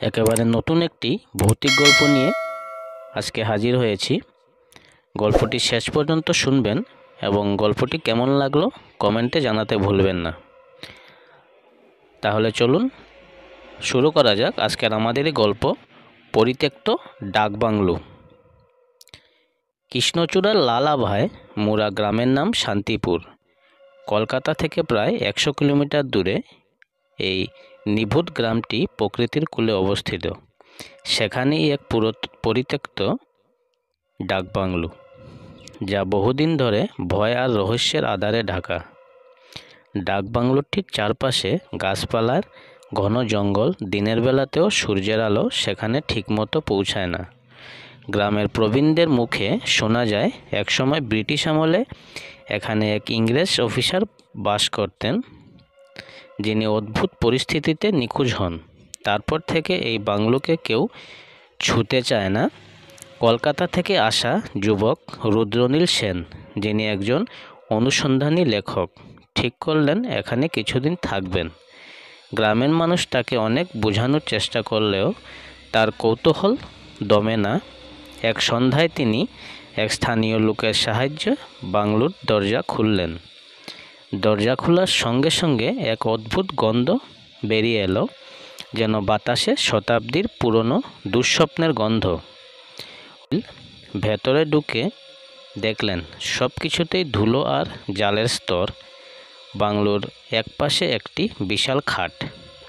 একেবারে নতুন একটি ভৌতিক গল্প নিয়ে আজকে হাজির হয়েছি। গল্পটি শেষ পর্যন্ত শুনবেন এবং গল্পটি কেমন লাগলো কমেন্টে জানাতে ভুলবেন না। তাহলে চলুন শুরু করা যাক আজকের আমাদের গল্প, পরিত্যক্ত ডাকবাংলো। কৃষ্ণচূড়ার লালাভাই মুরা গ্রামের নাম শান্তিপুর। কলকাতা থেকে প্রায় 100 কিলোমিটার দূরে এই নিভৃত গ্রামটি প্রকৃতির কূলে অবস্থিত। সেখানেই এক পরিত্যক্ত ডাকবাংলো, যা বহুদিন ধরে ভয় আর রহস্যের আধারে ঢাকা। ডাকবাংলোটির চারপাশে গাছপালার ঘন জঙ্গল, দিনের বেলাতেও সূর্যের আলো সেখানে ঠিকমতো পৌঁছায় না। গ্রামের প্রবীণদের মুখে শোনা যায়, একসময় ব্রিটিশ আমলে এখানে এক ইংরেজ অফিসার বাস করতেন, যিনি অদ্ভুত পরিস্থিতিতে নিখোঁজ হন। তারপর থেকে এই বাংলোকে কেউ ছুঁতে চায় না। কলকাতা থেকে আসা যুবক রুদ্রনীল সেন, যিনি একজন অনুসন্ধানী লেখক, ঠিক করলেন এখানে কিছুদিন থাকবেন। গ্রামের মানুষ তাকে অনেক বোঝানোর চেষ্টা করলেও তার কৌতূহল দমে না। এক সন্ধ্যায় তিনি এক স্থানীয় লোকের সাহায্যে বাংলোর দরজা খুললেন। দরজা খোলার সঙ্গে সঙ্গে এক অদ্ভুত গন্ধ বেরিয়ে এলো, যেন বাতাসে শতাব্দীর পুরনো দুঃস্বপ্নের গন্ধ। ভেতরে ঢুকে দেখলেন সব কিছুতেই ধুলো আর জালের স্তর। বাংলোর একপাশে একটি বিশাল খাট,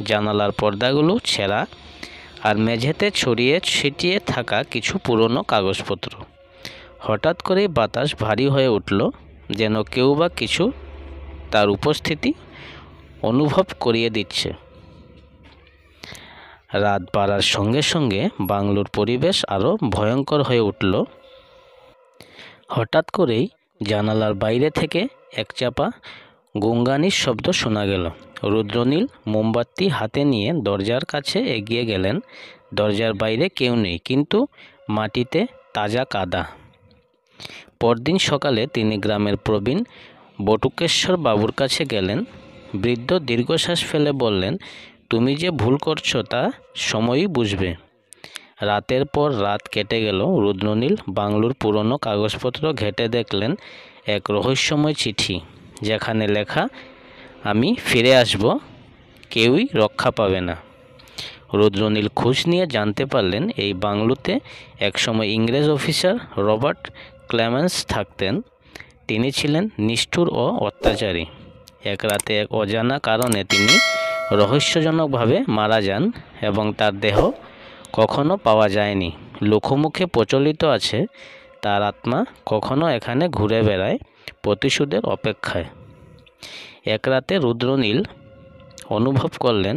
জানালার পর্দাগুলো ছেঁড়া, আর মেঝেতে ছড়িয়ে ছিটিয়ে থাকা কিছু পুরনো কাগজপত্র। হঠাৎ করেই বাতাস ভারী হয়ে উঠল, যেন কেউ বা কিছু তার উপস্থিতি অনুভব করিয়ে দিচ্ছে। রাত বাড়ার সঙ্গে সঙ্গে বাংলোর পরিবেশ আরও ভয়ঙ্কর হয়ে উঠল। হঠাৎ করেই জানালার বাইরে থেকে একচাপা গুঙ্গানির শব্দ শোনা গেল। রুদ্রনীল মোমবাতি হাতে নিয়ে দরজার কাছে এগিয়ে গেলেন। দরজার বাইরে কেউ নেই, কিন্তু মাটিতে তাজা কাদা। পরদিন সকালে তিনি গ্রামের প্রবীণ বটুকেশ্বর বাবুর কাছে গেলেন। বৃদ্ধ দীর্ঘশ্বাস ফেলে বললেন, তুমি যে ভুল করছো তা সময়ই বুঝবে। রাতের পর রাত কেটে গেল। রুদ্রনীল বাংলোর পুরনো কাগজপত্র ঘেঁটে দেখলেন এক রহস্যময় চিঠি, যেখানে লেখা, আমি ফিরে আসব, কেউই রক্ষা পাবে না। রুদ্রনীল খোঁজ নিয়ে জানতে পারলেন এই বাংলোতে একসময় ইংরেজ অফিসার রবার্ট ক্লেমেন্স থাকতেন। তিনি ছিলেন নিষ্ঠুর ও অত্যাচারী। এক রাতে এক অজানা কারণে তিনি রহস্যজনকভাবে মারা যান এবং তার দেহ কখনো পাওয়া যায়নি। লোকমুখে প্রচলিত আছে তার আত্মা কখনো এখানে ঘুরে বেড়ায়, প্রতিশোধের অপেক্ষায়। এক রাতে রুদ্রনীল অনুভব করলেন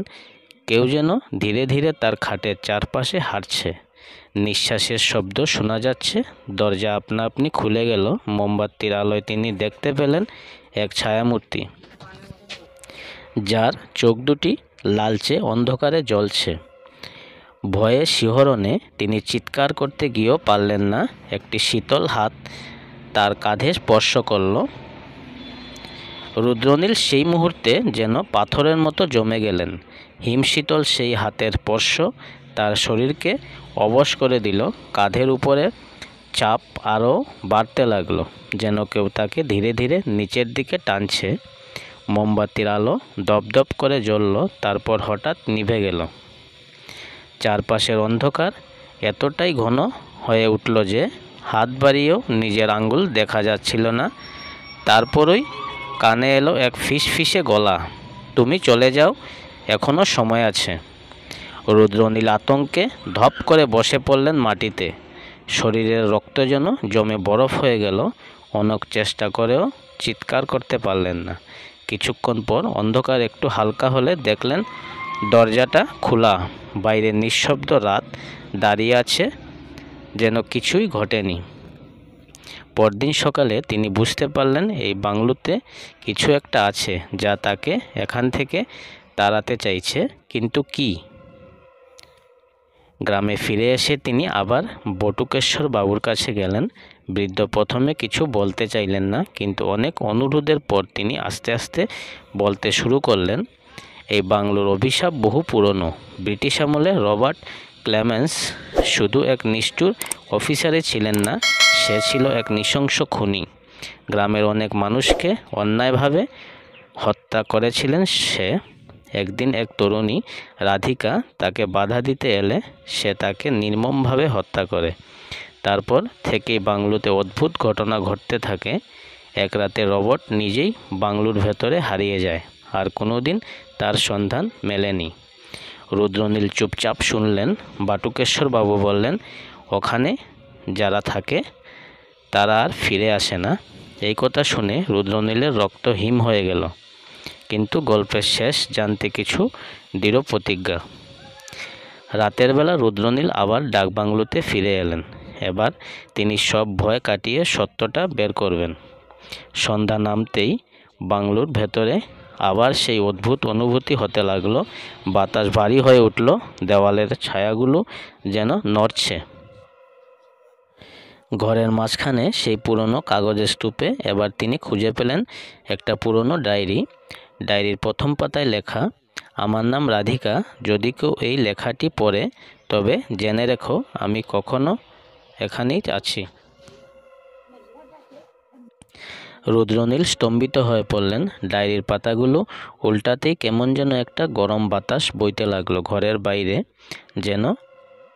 কেউ যেন ধীরে ধীরে তার খাটের চারপাশে হাঁটছে। নিঃশ্বাসের শব্দ শোনা যাচ্ছে। দরজা আপনা আপনি খুলে গেল। মোমবাতির আলোয় তিনি দেখতে পেলেন এক ছায়ামূর্তি, যার চোখ দুটি লালচে অন্ধকারে জ্বলছে। ভয়ে শিহরণে তিনি চিৎকার করতে গিয়েও পারলেন না। একটি শীতল হাত তার কাঁধে স্পর্শ করল। রুদ্রনীল সেই মুহূর্তে যেন পাথরের মতো জমে গেলেন। হিমশীতল সেই হাতের স্পর্শ তার শরীরকে অবশ করে দিল। কাঁধের উপরে চাপ আরও বাড়তে লাগলো, যেন কেউ তাকে ধীরে ধীরে নিচের দিকে টানছে। মোমবাতির আলো দপদপ করে জ্বলল, তারপর হঠাৎ নিভে গেল। চারপাশের অন্ধকার এতটাই ঘন হয়ে উঠল যে হাত বাড়িয়েও নিজের আঙ্গুল দেখা যাচ্ছিল না। তারপরই কানে এলো এক ফিসফিসে গলা, তুমি চলে যাও, এখনও সময় আছে। রুদ্রনীল আতঙ্কে ধপ করে বসে পড়লেন মাটিতে। শরীরের রক্ত যেন জমে বরফ হয়ে গেল। অনেক চেষ্টা করেও চিৎকার করতে পারলেন না। কিছুক্ষণ পর অন্ধকার একটু হালকা হলে দেখলেন দরজাটা খোলা। বাইরে নিঃশব্দ রাত দাঁড়িয়ে আছে, যেন কিছুই ঘটেনি। পরদিন সকালে তিনি বুঝতে পারলেন এই বাংলোতে কিছু একটা আছে, যা তাকে এখান থেকে তাড়াতে চাইছে, কিন্তু কি? গ্রামে ফিরে এসে তিনি আবার বটুকেশ্বর বাবুর কাছে গেলেন। বৃদ্ধ প্রথমে কিছু বলতে চাইলেন না, কিন্তু অনেক অনুরোধের পর তিনি আস্তে আস্তে বলতে শুরু করলেন, এই বাংলোর অভিশাপ বহু পুরনো। ব্রিটিশ আমলে রবার্ট ক্লেমেন্স শুধু এক নিষ্ঠুর অফিসারই ছিলেন না, সে ছিল এক নৃশংস খুনি। গ্রামের অনেক মানুষকে অন্যায়ভাবে হত্যা করেছিলেন সে। একদিন এক তরুণী রাধিকা তাকে বাধা দিতে এলে সে তাকে নির্মমভাবে হত্যা করে। তারপর থেকেই বাংলোতে অদ্ভুত ঘটনা ঘটতে থাকে। এক রাতে রবার্ট নিজেই বাংলোর ভেতরে হারিয়ে যায়, আর কোনোদিন তার সন্ধান মেলেনি। রুদ্রনীল চুপচাপ শুনলেন। বাটুকেশ্বর বাবু বললেন, ওখানে যারা থাকে তারা আর ফিরে আসে না। এই কথা শুনে রুদ্রনীলের রক্ত হিম হয়ে গেল, কিন্তু গল্পের শেষ জানতে কিছু দৃঢ় প্রতিজ্ঞা। রাতের বেলা রুদ্রনীল আবার ডাকবাংলোতে ফিরে এলেন। এবার তিনি সব ভয় কাটিয়ে সত্যটা বের করবেন। সন্ধ্যা নামতেই বাংলোর ভেতরে আবার সেই অদ্ভুত অনুভূতি হতে লাগলো। বাতাস ভারী হয়ে উঠল, দেওয়ালের ছায়াগুলো যেন নড়ছে। ঘরের মাঝখানে সেই পুরনো কাগজের স্তূপে এবার তিনি খুঁজে পেলেন একটা পুরনো ডায়েরি। ডায়েরির প্রথম পাতায় লেখা, আমার নাম রাধিকা, যদি কেউ এই লেখাটি পড়ে তবে জেনে রেখো আমি কখনো এখানেই আছি। রুদ্রনীল স্তম্ভিত হয়ে পড়লেন। ডায়েরির পাতাগুলো উল্টাতেই কেমন যেন একটা গরম বাতাস বইতে লাগলো। ঘরের বাইরে যেন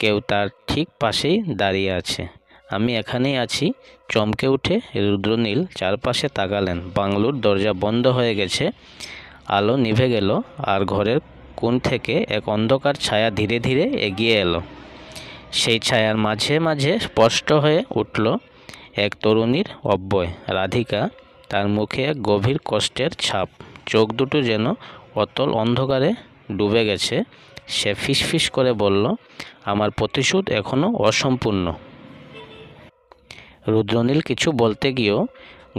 কেউ তার ঠিক পাশেই দাঁড়িয়ে আছে। আমি এখানেই আছি। চমকে উঠে রুদ্রনীল চারপাশে তাকালেন। বাংলোর দরজা বন্ধ হয়ে গেছে, আলো নিভে গেল, আর ঘরের কোণ থেকে এক অন্ধকার ছায়া ধীরে ধীরে এগিয়ে এলো। সেই ছায়ার মাঝে মাঝে স্পষ্ট হয়ে উঠল এক তরুণীর অব্যয় রাধিকা। তার মুখে এক গভীর কষ্টের ছাপ, চোখ দুটো যেন অতল অন্ধকারে ডুবে গেছে। সে ফিসফিস করে বলল, আমার প্রতিশোধ এখনো অসম্পূর্ণ। রুদ্রনীল কিছু বলতে গিয়েও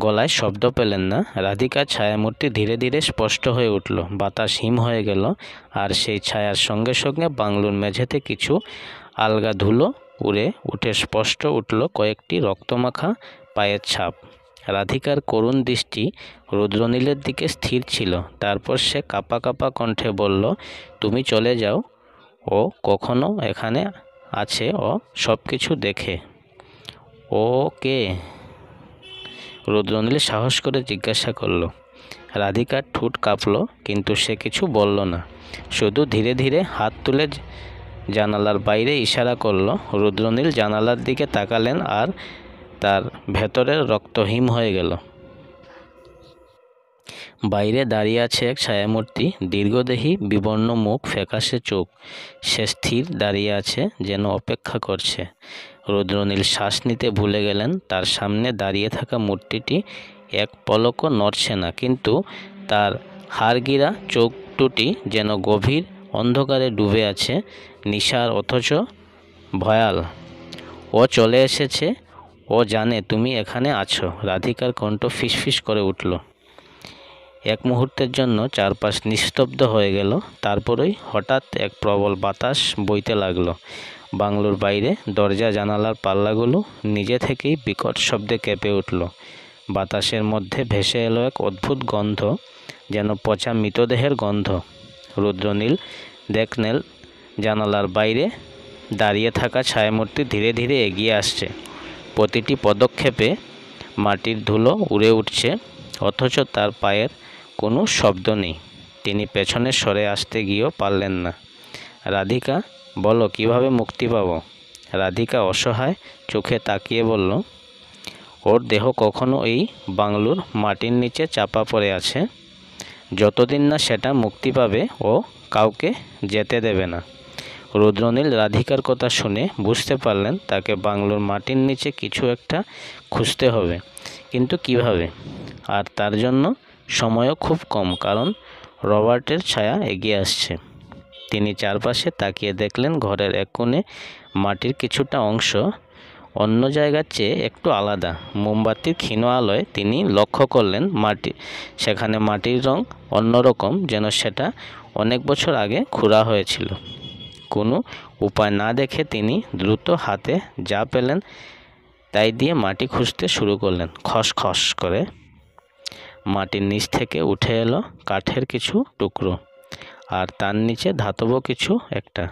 গলায় শব্দ পেলেন না। রাধিকার ছায়ামূর্তি ধীরে ধীরে স্পষ্ট হয়ে উঠল। বাতাস হিম হয়ে গেল, আর সেই ছায়ার সঙ্গে সঙ্গে বাংলোর মেঝেতে কিছু আলগা ধুলো উড়ে উঠে স্পষ্ট উঠল কয়েকটি রক্তমাখা পায়ের ছাপ। রাধিকার করুণ দৃষ্টি রুদ্রনীলের দিকে স্থির ছিল। তারপর সে কাঁপা কাঁপা কণ্ঠে বলল, তুমি চলে যাও, ও কখনো এখানে আছে, ও সব কিছু দেখে। ও কে? রুদ্রনীল সাহস করে জিজ্ঞাসা করল। রাধিকার ঠোঁট কাঁপল, কিন্তু সে কিছু বলল না, শুধু ধীরে ধীরে হাত তুলে জানালার বাইরে ইশারা করল। রুদ্রনীল জানালার দিকে তাকালেন, আর তার ভেতরের রক্ত হিম হয়ে গেল। বাইরে দাঁড়িয়ে আছে এক ছায়ামূর্তি, দীর্ঘদেহী, বিবর্ণ মুখ, ফ্যাকাশে চোখ। সে স্থির দাঁড়িয়ে আছে, যেন অপেক্ষা করছে। রুদ্রনীল শ্বাস নিতে ভুলে গেলেন। তার সামনে দাঁড়িয়ে থাকা মূর্তিটি এক পলকও নড়ছে না, কিন্তু তার হাড়গিরা চোখ দুটি যেন গভীর অন্ধকারে ডুবে আছে, নিশার অথচ ভয়াল। ও চলে এসেছে, ও জানে তুমি এখানে আছো। রাধিকার কণ্ঠ ফিসফিস করে উঠল। এক মুহূর্তের জন্য চারপাশ নিস্তব্ধ হয়ে গেল। তারপরই হঠাৎ এক প্রবল বাতাস বইতে লাগলো। বাংলোর বাইরে দরজা জানালার পাল্লাগুলো নিজে থেকেই বিকট শব্দে কেঁপে উঠল। বাতাসের মধ্যে ভেসে এলো এক অদ্ভুত গন্ধ, যেন পচা মৃতদেহের গন্ধ। রুদ্রনীল দেখলেন জানালার বাইরে দাঁড়িয়ে থাকা ছায়ামূর্তি ধীরে ধীরে এগিয়ে আসছে। প্রতিটি পদক্ষেপে মাটির ধুলো উড়ে উঠছে, অথচ তার পায়ের কোনো শব্দ নেই। তিনি পেছনে সরে আসতে গিয়েও পারলেন না। রাধিকা, বলো কিভাবে মুক্তি পাবো? রাধিকা অসহায় চোখে তাকিয়ে বলল, ওর দেহ কখনো এই বাংলোর মাটির নিচে চাপা পড়ে আছে। যতদিন না সেটা মুক্তি পাবে ও কাউকে যেতে দেবে না। রুদ্রনীল রাধিকার কথা শুনে বুঝতে পারলেন তাকে বাংলোর মাটির নিচে কিছু একটা খুঁজতে হবে, কিন্তু কিভাবে? আর তার জন্য সময়ও খুব কম, কারণ রবার্টের ছায়া এগিয়ে আসছে। তিনি চারপাশে তাকিয়ে দেখলেন ঘরের এক কোণে মাটির কিছুটা অংশ অন্য জায়গার চেয়ে একটু আলাদা। মোমবাতির ক্ষীণ আলোয় তিনি লক্ষ্য করলেন সেখানে মাটির রং অন্যরকম, যেন সেটা অনেক বছর আগে খোঁড়া হয়েছিল। কোনো উপায় না দেখে তিনি দ্রুত হাতে যা পেলেন তাই দিয়ে মাটি খুঁজতে শুরু করলেন। খসখস করে মাটির নিচ থেকে উঠে এলো কাঠের কিছু টুকরো, আর তার নিচে ধাতব কিছু একটা।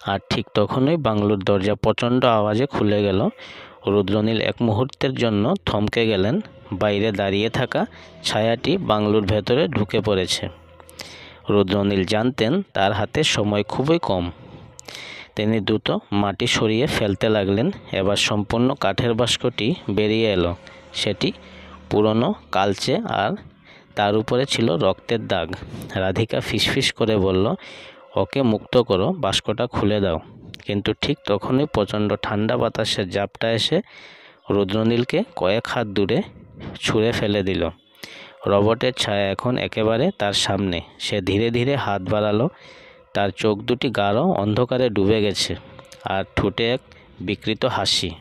আর ঠিক তখনই বাংলোর দরজা প্রচণ্ড আওয়াজে খুলে গেল। রুদ্রনীল এক মুহূর্তের জন্য থমকে গেলেন। বাইরে দাঁড়িয়ে থাকা ছায়াটি বাংলোর ভেতরে ঢুকে পড়েছে। রুদ্রনীল জানতেন তার হাতে সময় খুবই কম। তিনি দ্রুত মাটি সরিয়ে ফেলতে লাগলেন। এবার সম্পূর্ণ কাঠের বাস্কটি বেরিয়ে এলো। সেটি পুরনো, কালচে, আর তার উপরে ছিল রক্তের দাগ। রাধিকা ফিসফিস করে বলল, ওকে মুক্ত করো, বাস্কটা খুলে দাও। কিন্তু ঠিক তখনই প্রচণ্ড ঠান্ডা বাতাসের ঝাপটা এসে রুদ্রনীলকে কয়েক হাত দূরে ছুঁড়ে ফেলে দিল। রবটের ছায়া এখন একেবারে তার সামনে। সে ধীরে ধীরে হাত বাড়ালো। তার চোখ দুটি গাঢ় অন্ধকারে ডুবে গেছে, আর ঠোঁটে এক বিকৃত হাসি।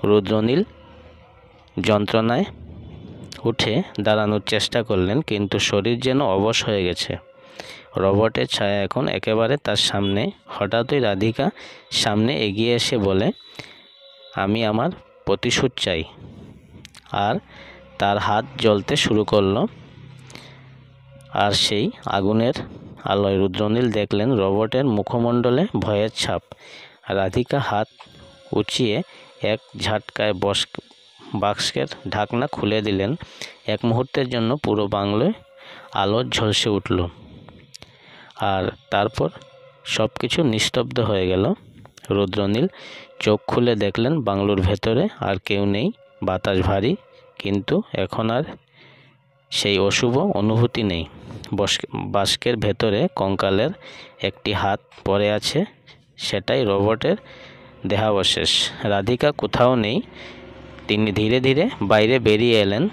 রুদ্রনীল যন্ত্রণায় উঠে দাঁড়ানোর চেষ্টা করলেন, কিন্তু শরীর যেন অবশ হয়ে গেছে। রবটের ছায়া এখন একেবারে তার সামনে। হঠাৎই রাধিকা সামনে এগিয়ে এসে বলে, আমি আমার প্রতিশোধ চাই। আর তার হাত জ্বলতে শুরু করলো। আর সেই আগুনের আলোয় রুদ্রনীল দেখলেন রবটের মুখমণ্ডলে ভয়ের ছাপ। রাধিকা হাত উঁচিয়ে এক ঝাটকায় বাক্সের ঢাকনা খুলে দিলেন। এক মুহূর্তের জন্য পুরো বাংলোয় আলো ঝলসে উঠল। আর তারপর সব কিছু নিস্তব্ধ হয়ে গেল। রুদ্রনীল চোখ খুলে দেখলেন বাংলোর ভেতরে আর কেউ নেই। বাতাস ভারী, কিন্তু এখন আর সেই অশুভ অনুভূতি নেই। বাস্কের ভেতরে কঙ্কালের একটি হাত পড়ে আছে। সেটাই রবটের দেহাবশেষ। রাধিকা কোথাও নেই। তিনি ধীরে ধীরে বাইরে বেরিয়ে এলেন।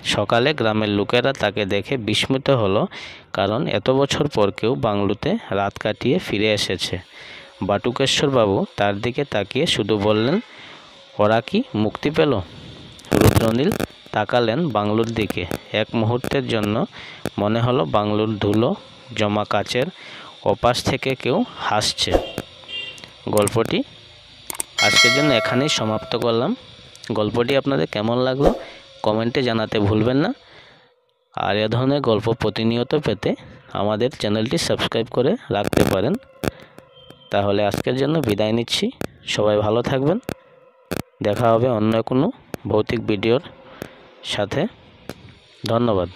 সকালে গ্রামের লোকেরা তাকে দেখে বিস্মিত হলো, কারণ এত বছর পর কেউ বাংলোতে রাত কাটিয়ে ফিরে এসেছে। বাটুকেশ্বরবাবু তার দিকে তাকিয়ে শুধু বললেন, ওরা কি মুক্তি পেল? রুদ্রনীল তাকালেন বাংলোর দিকে। এক মুহূর্তের জন্য মনে হলো বাংলোর ধুলো জমা কাচের ওপাশ থেকে কেউ হাসছে। গল্পটি আজকের জন্য এখানেই সমাপ্ত করলাম। গল্পটি আপনাদের কেমন লাগলো কমেন্টে জানাতে ভুলবেন না। আর এ ধরনের গল্প প্রতিনিয়ত পেতে আমাদের চ্যানেলটি সাবস্ক্রাইব করে রাখতে পারেন। তাহলে আজকের জন্য বিদায় নিচ্ছি। সবাই ভালো থাকবেন। দেখা হবে অন্য কোনো ভৌতিক ভিডিওর সাথে। ধন্যবাদ।